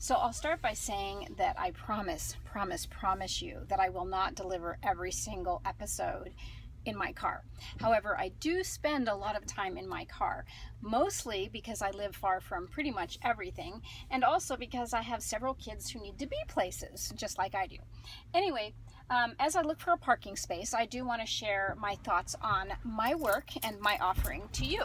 So I'll start by saying that I promise you that I will not deliver every single episode in my car. However, I do spend a lot of time in my car, mostly because I live far from pretty much everything, and also because I have several kids who need to be places, just like I do. Anyway, as I look for a parking space, I do want to share my thoughts on my work and my offering to you.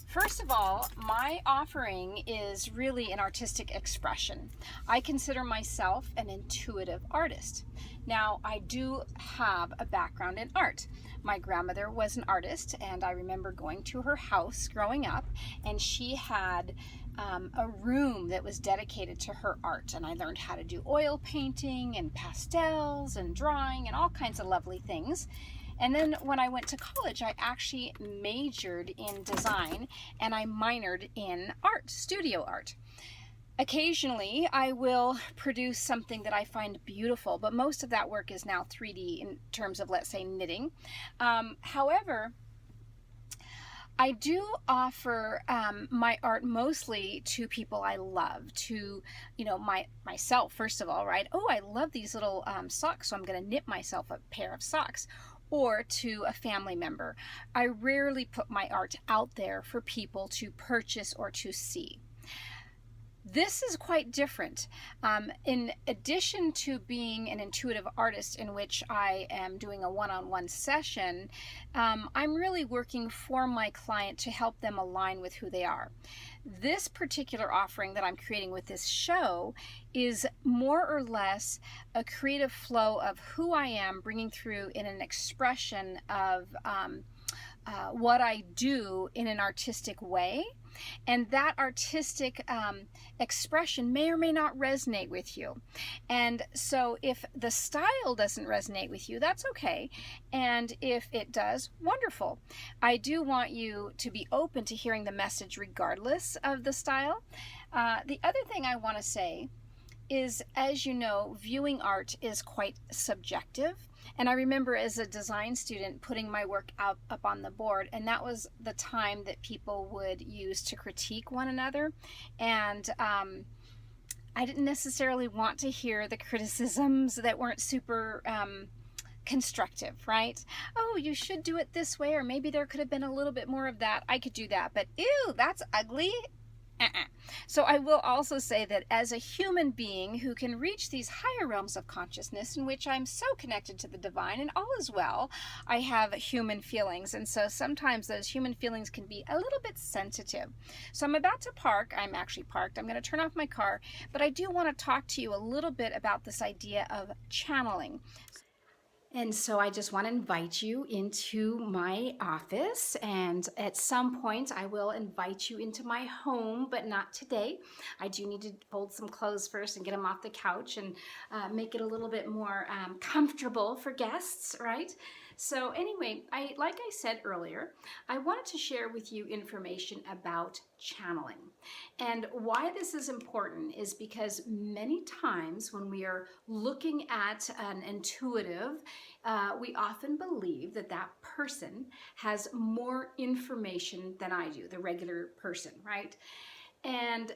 First of all, my offering is really an artistic expression. I consider myself an intuitive artist. Now, I do have a background in art. My grandmother was an artist, and I remember going to her house growing up, and she had a room that was dedicated to her art. And I learned how to do oil painting and pastels and drawing and all kinds of lovely things. And then when I went to college, I actually majored in design and I minored in art, studio art. Occasionally, I will produce something that I find beautiful, but most of that work is now 3D in terms of, let's say, knitting. However, I do offer my art mostly to people I love, to, myself, first of all, right? Oh, I love these little socks, so I'm going to knit myself a pair of socks. Or to a family member. I rarely put my art out there for people to purchase or to see. This is quite different. In addition to being an intuitive artist in which I am doing a one-on-one session, I'm really working for my client to help them align with who they are. This particular offering that I'm creating with this show is more or less a creative flow of who I am bringing through in an expression of what I do in an artistic way. And that artistic expression may or may not resonate with you. And so if the style doesn't resonate with you, that's okay. And if it does, wonderful. I do want you to be open to hearing the message regardless of the style. The other thing I want to say is, as you know, viewing art is quite subjective. And I remember as a design student putting my work up on the board, and that was the time that people would use to critique one another. And I didn't necessarily want to hear the criticisms that weren't super constructive, right? Oh, you should do it this way, or maybe there could have been a little bit more of that. I could do that, but ew, that's ugly. So I will also say that as a human being who can reach these higher realms of consciousness in which I'm so connected to the divine and all is well, I have human feelings. And so sometimes those human feelings can be a little bit sensitive. So I'm about to park. I'm actually parked. I'm going to turn off my car. But I do want to talk to you a little bit about this idea of channeling. And so I just want to invite you into my office, and at some point I will invite you into my home, but not today. I do need to fold some clothes first and get them off the couch and make it a little bit more comfortable for guests, right? So anyway, like I said earlier, I wanted to share with you information about channeling. And why this is important is because many times when we are looking at an intuitive, we often believe that that person has more information than I do, the regular person, right? And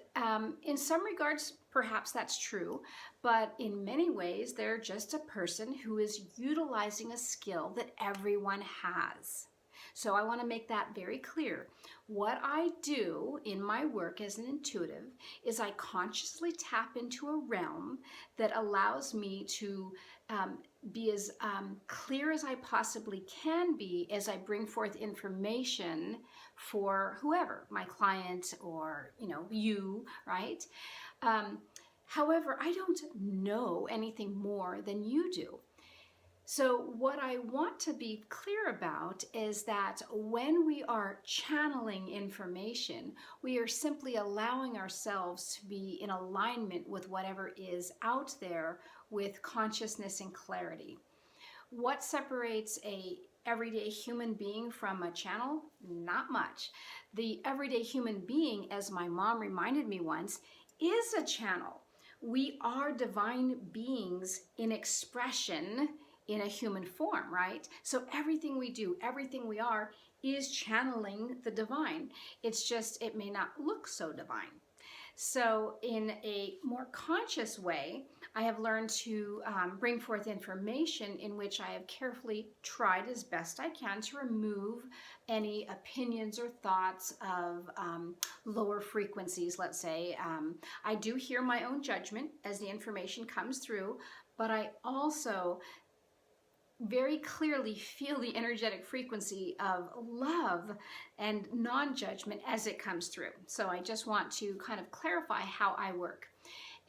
in some regards, perhaps that's true, but in many ways, they're just a person who is utilizing a skill that everyone has. So I want to make that very clear. What I do in my work as an intuitive is I consciously tap into a realm that allows me to be as clear as I possibly can be as I bring forth information for whoever, my client or, you, right? However, I don't know anything more than you do. So what I want to be clear about is that when we are channeling information, we are simply allowing ourselves to be in alignment with whatever is out there with consciousness and clarity. What separates a everyday human being from a channel? Not much. The everyday human being, as my mom reminded me once, is a channel. We are divine beings in expression in a human form, right? So everything we do, everything we are is channeling the divine. It's just, it may not look so divine. So in a more conscious way, I have learned to bring forth information in which I have carefully tried as best I can to remove any opinions or thoughts of lower frequencies, let's say. I do hear my own judgment as the information comes through, but I also very clearly feel the energetic frequency of love and non-judgment as it comes through. So I just want to kind of clarify how I work.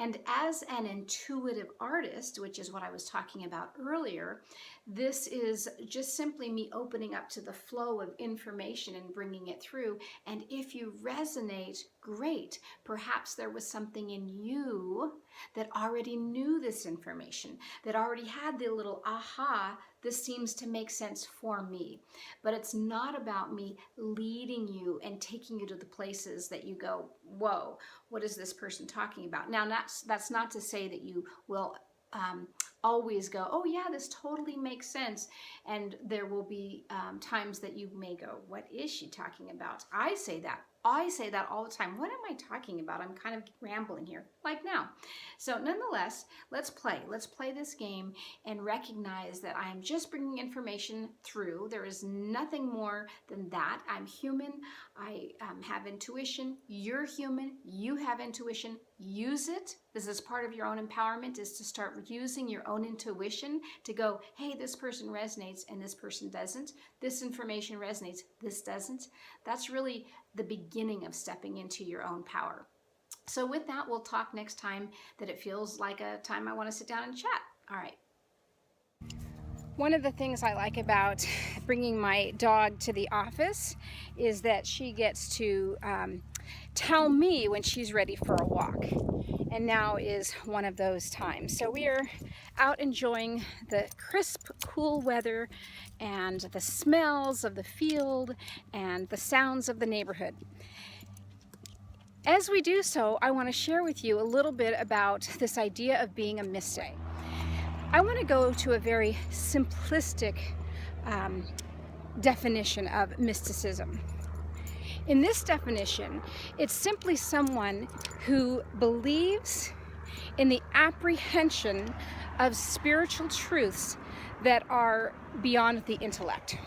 And as an intuitive artist, which is what I was talking about earlier, this is just simply me opening up to the flow of information and bringing it through. And if you resonate, great. Perhaps there was something in you that already knew this information, that already had the little aha, this seems to make sense for me. But it's not about me leading you and taking you to the places that you go, whoa, what is this person talking about? Now, that's not to say that you will always go, oh yeah, this totally makes sense. And there will be times that you may go, what is she talking about? I say that all the time. What am I talking about? I'm kind of rambling here, like now. So nonetheless, let's play this game and recognize that I am just bringing information through. There is nothing more than that. I'm human. I have intuition. You're human. You have intuition. Use it. This is part of your own empowerment, is to start using your own intuition to go, hey, this person resonates and this person doesn't. This information resonates, this doesn't. That's really the beginning of stepping into your own power. So with that, we'll talk next time that it feels like a time I want to sit down and chat. All right. One of the things I like about bringing my dog to the office is that she gets to tell me when she's ready for a walk. And now is one of those times. So we are out enjoying the crisp, cool weather and the smells of the field and the sounds of the neighborhood. As we do so, I want to share with you a little bit about this idea of being a mystic. I want to go to a very simplistic definition of mysticism. In this definition, it's simply someone who believes in the apprehension of spiritual truths that are beyond the intellect.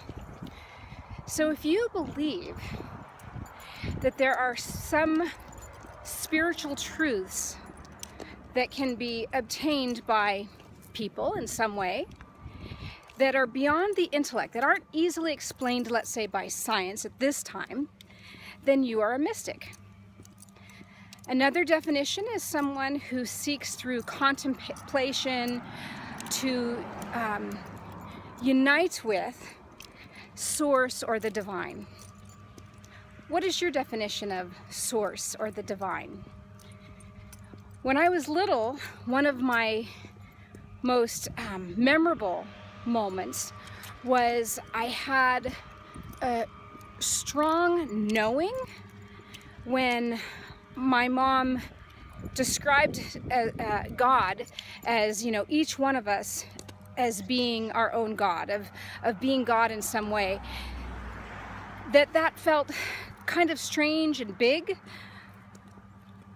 So if you believe that there are some spiritual truths that can be obtained by people in some way, that are beyond the intellect, that aren't easily explained, let's say, by science at this time, then you are a mystic. Another definition is someone who seeks through contemplation to unite with Source or the divine. What is your definition of Source or the divine? When I was little, one of my most memorable moments was I had a strong knowing when my mom described God as, you know, each one of us as being our own God, of being God in some way, that felt kind of strange and big.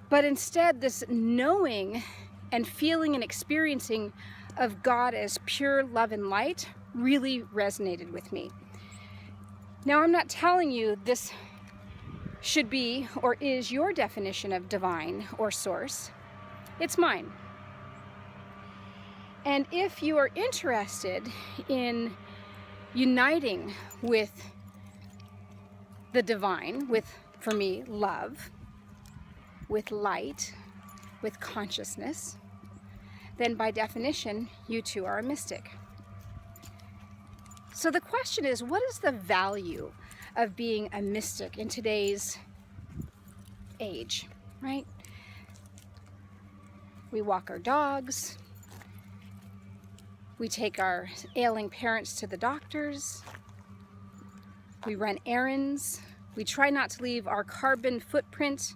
But instead, this knowing and feeling and experiencing of God as pure love and light really resonated with me. Now, I'm not telling you this should be or is your definition of divine or source. It's mine. And if you are interested in uniting with the divine, with, for me, love, with light, with consciousness, then by definition, you too are a mystic. So the question is, what is the value of being a mystic in today's age, right? We walk our dogs, we take our ailing parents to the doctors, we run errands, we try not to leave our carbon footprint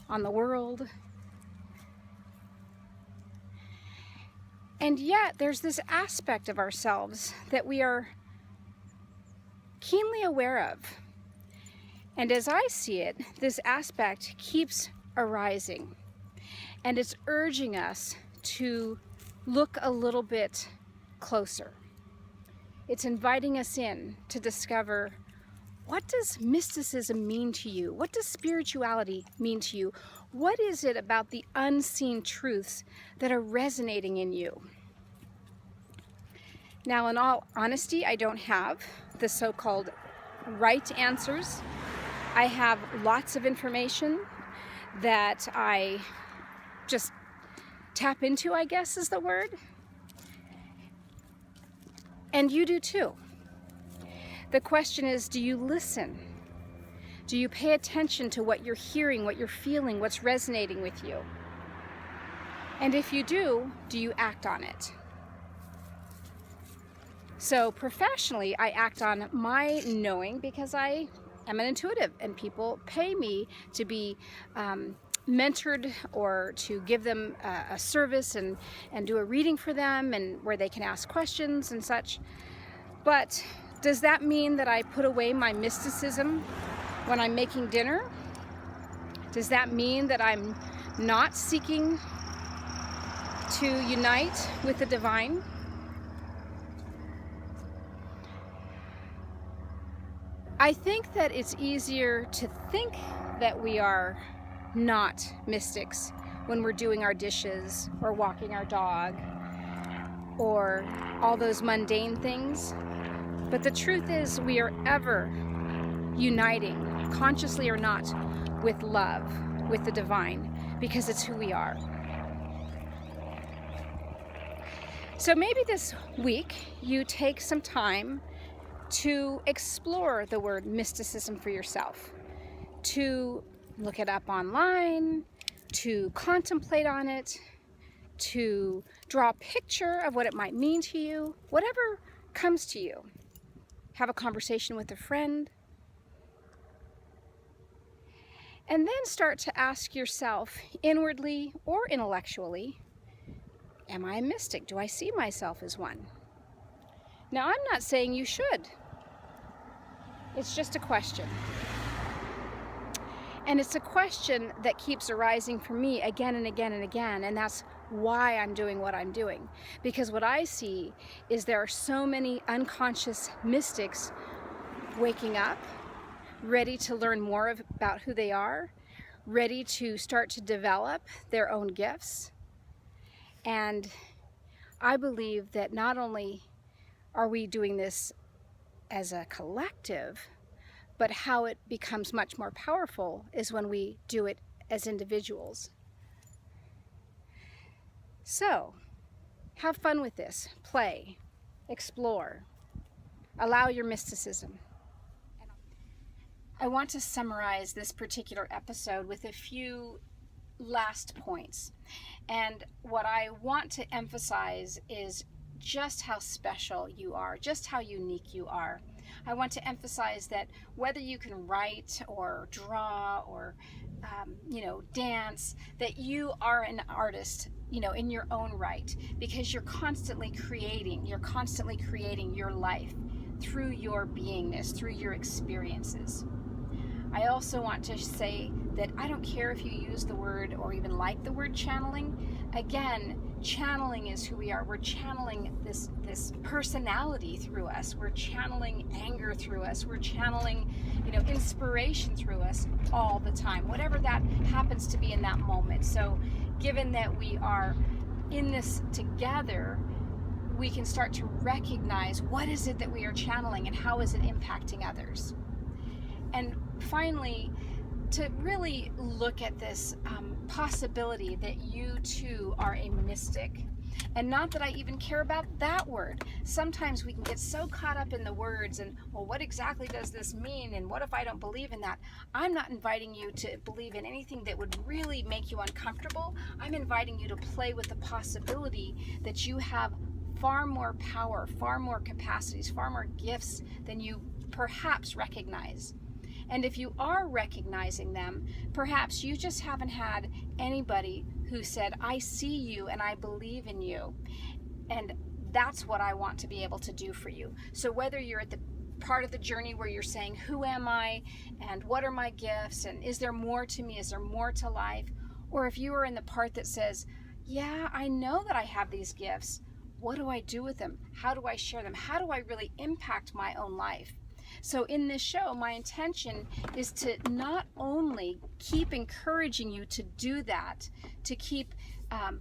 on the world. And yet there's this aspect of ourselves that we are keenly aware of. And as I see it, this aspect keeps arising, and it's urging us to look a little bit closer. It's inviting us in to discover, what does mysticism mean to you? What does spirituality mean to you? What is it about the unseen truths that are resonating in you? Now, in all honesty, I don't have the so-called right answers. I have lots of information that I just tap into, I guess is the word. And you do too. The question is, do you listen? Do you pay attention to what you're hearing, what you're feeling, what's resonating with you? And if you do you act on it? So professionally, I act on my knowing because I am an intuitive, and people pay me to be mentored or to give them a service and do a reading for them, and where they can ask questions and such. But does that mean that I put away my mysticism when I'm making dinner? Does that mean that I'm not seeking to unite with the divine? I think that it's easier to think that we are not mystics when we're doing our dishes or walking our dog or all those mundane things. But the truth is, we are ever uniting, consciously or not, with love, with the divine, because it's who we are. So maybe this week you take some time to explore the word mysticism for yourself, to look it up online, to contemplate on it, to draw a picture of what it might mean to you, whatever comes to you. Have a conversation with a friend. And then start to ask yourself, inwardly or intellectually, am I a mystic? Do I see myself as one? Now, I'm not saying you should. It's just a question. And it's a question that keeps arising for me again and again and again, and that's why I'm doing what I'm doing. Because what I see is there are so many unconscious mystics waking up, ready to learn more about who they are, ready to start to develop their own gifts. And I believe that not only are we doing this as a collective, but how it becomes much more powerful is when we do it as individuals. So, have fun with this. Play, explore, allow your mysticism. I want to summarize this particular episode with a few last points. And what I want to emphasize is just how special you are, just how unique you are. I want to emphasize that whether you can write or draw or dance, that you are an artist, in your own right, because you're constantly creating your life through your beingness, through your experiences. I also want to say that I don't care if you use the word or even like the word channeling. Again, channeling is who we are. We're channeling this personality through us. We're channeling anger through us. We're channeling, inspiration through us all the time, whatever that happens to be in that moment. So given that we are in this together, we can start to recognize what is it that we are channeling and how is it impacting others. And finally, to really look at this possibility that you too are a mystic. And not that I even care about that word. Sometimes we can get so caught up in the words and, well, what exactly does this mean? And what if I don't believe in that? I'm not inviting you to believe in anything that would really make you uncomfortable. I'm inviting you to play with the possibility that you have far more power, far more capacities, far more gifts than you perhaps recognize. And if you are recognizing them, perhaps you just haven't had anybody who said, I see you and I believe in you. And that's what I want to be able to do for you. So whether you're at the part of the journey where you're saying, who am I? And what are my gifts? And is there more to me? Is there more to life? Or if you are in the part that says, yeah, I know that I have these gifts. What do I do with them? How do I share them? How do I really impact my own life? So in this show, my intention is to not only keep encouraging you to do that, to keep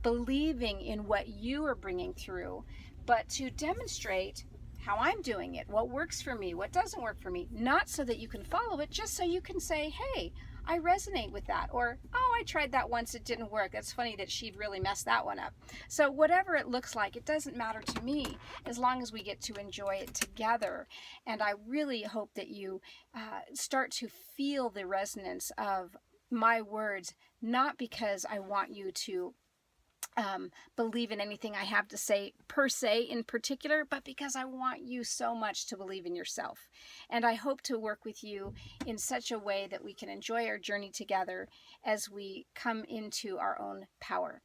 believing in what you are bringing through, but to demonstrate how I'm doing it, what works for me, what doesn't work for me, not so that you can follow it, just so you can say, hey, I resonate with that, or, oh, I tried that once, it didn't work. That's funny that she'd really messed that one up. So whatever it looks like, it doesn't matter to me as long as we get to enjoy it together. And I really hope that you start to feel the resonance of my words, not because I want you to believe in anything I have to say per se in particular, but because I want you so much to believe in yourself. And I hope to work with you in such a way that we can enjoy our journey together as we come into our own power.